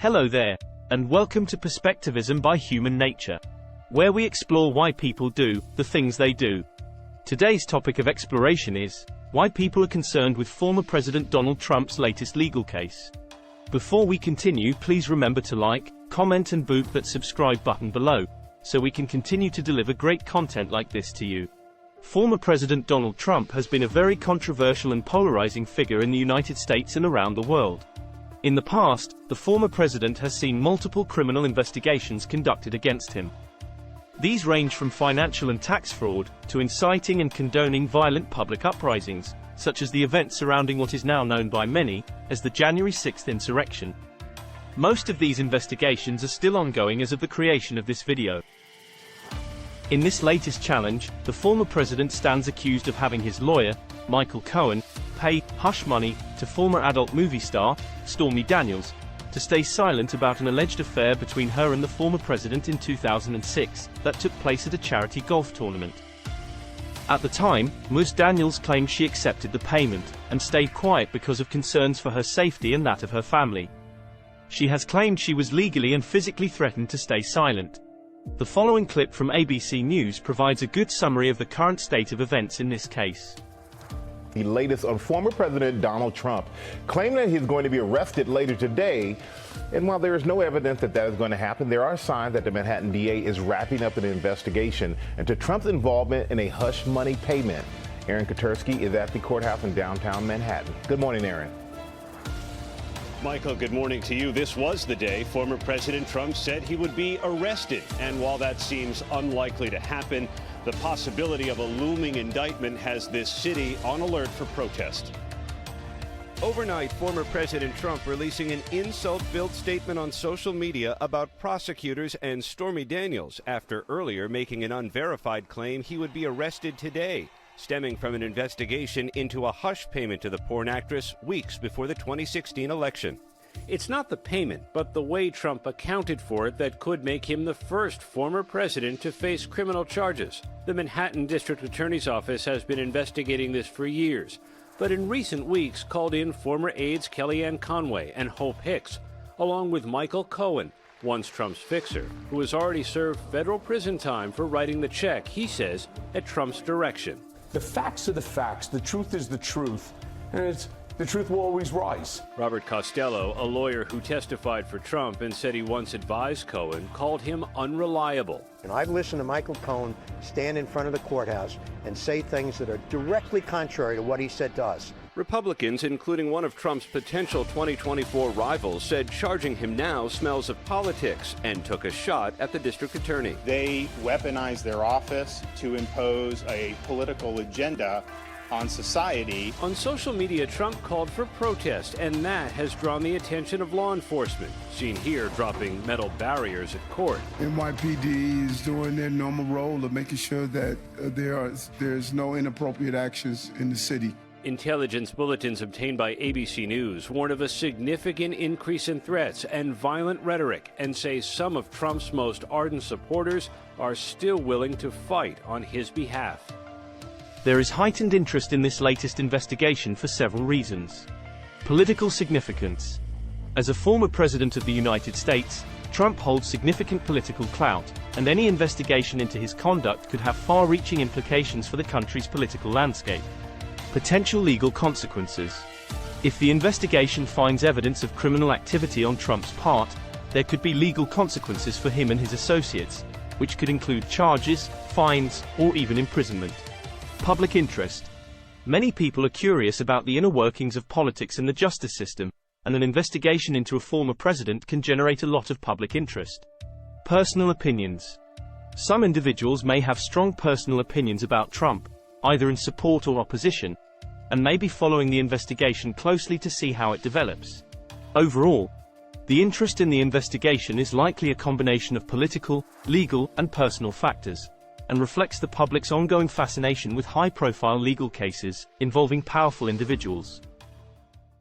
Hello there, and welcome to Perspectivism by Human Nature, where we explore why people do the things they do. Today's topic of exploration is why people are concerned with former President Donald Trump's latest legal case. Before we continue, please remember to like, comment and boot that subscribe button below, so we can continue to deliver great content like this to you. Former President Donald Trump has been a very controversial and polarizing figure in the United States and around the world. In the past, the former president has seen multiple criminal investigations conducted against him. These range from financial and tax fraud, to inciting and condoning violent public uprisings, such as the events surrounding what is now known by many as the January 6th insurrection. Most of these investigations are still ongoing as of the creation of this video. In this latest challenge, the former president stands accused of having his lawyer, Michael Cohen, pay hush money to former adult movie star, Stormy Daniels, to stay silent about an alleged affair between her and the former president in 2006 that took place at a charity golf tournament. At the time, Ms. Daniels claimed she accepted the payment and stayed quiet because of concerns for her safety and that of her family. She has claimed she was legally and physically threatened to stay silent. The following clip from ABC News provides a good summary of the current state of events in this case. The latest on former President Donald Trump, claiming that he's going to be arrested later today. And while there is no evidence that that is going to happen, there are signs that the Manhattan DA is wrapping up an investigation into Trump's involvement in a hush money payment. Aaron Katersky is at the courthouse in downtown Manhattan. Good morning, Aaron. Michael, good morning to you. This was the day former President Trump said he would be arrested. And while that seems unlikely to happen, the possibility of a looming indictment has this city on alert for protest. Overnight, former President Trump releasing an insult-filled statement on social media about prosecutors and Stormy Daniels after earlier making an unverified claim he would be arrested today, stemming from an investigation into a hush payment to the porn actress weeks before the 2016 election. It's not the payment, but the way Trump accounted for it that could make him the first former president to face criminal charges. The Manhattan District Attorney's Office has been investigating this for years, but in recent weeks called in former aides Kellyanne Conway and Hope Hicks, along with Michael Cohen, once Trump's fixer, who has already served federal prison time for writing the check, he says, at Trump's direction. The facts are the facts, the truth is the truth, and the truth will always rise. Robert Costello, a lawyer who testified for Trump and said he once advised Cohen, called him unreliable. And I've listened to Michael Cohen stand in front of the courthouse and say things that are directly contrary to what he said to us. Republicans, including one of Trump's potential 2024 rivals, said charging him now smells of politics and took a shot at the district attorney. They weaponize their office to impose a political agenda on society. On social media, Trump called for protest, and that has drawn the attention of law enforcement, seen here dropping metal barriers at court. NYPD is doing their normal role of making sure that there's no inappropriate actions in the city. Intelligence bulletins obtained by ABC News warn of a significant increase in threats and violent rhetoric and say some of Trump's most ardent supporters are still willing to fight on his behalf. There is heightened interest in this latest investigation for several reasons. Political significance. As a former president of the United States, Trump holds significant political clout, and any investigation into his conduct could have far-reaching implications for the country's political landscape. Potential legal consequences. If the investigation finds evidence of criminal activity on Trump's part, there could be legal consequences for him and his associates, which could include charges, fines, or even imprisonment. Public interest. Many people are curious about the inner workings of politics and the justice system, and an investigation into a former president can generate a lot of public interest. Personal opinions. Some individuals may have strong personal opinions about Trump, either in support or opposition, and may be following the investigation closely to see how it develops. Overall, the interest in the investigation is likely a combination of political, legal, and personal factors, and reflects the public's ongoing fascination with high-profile legal cases involving powerful individuals.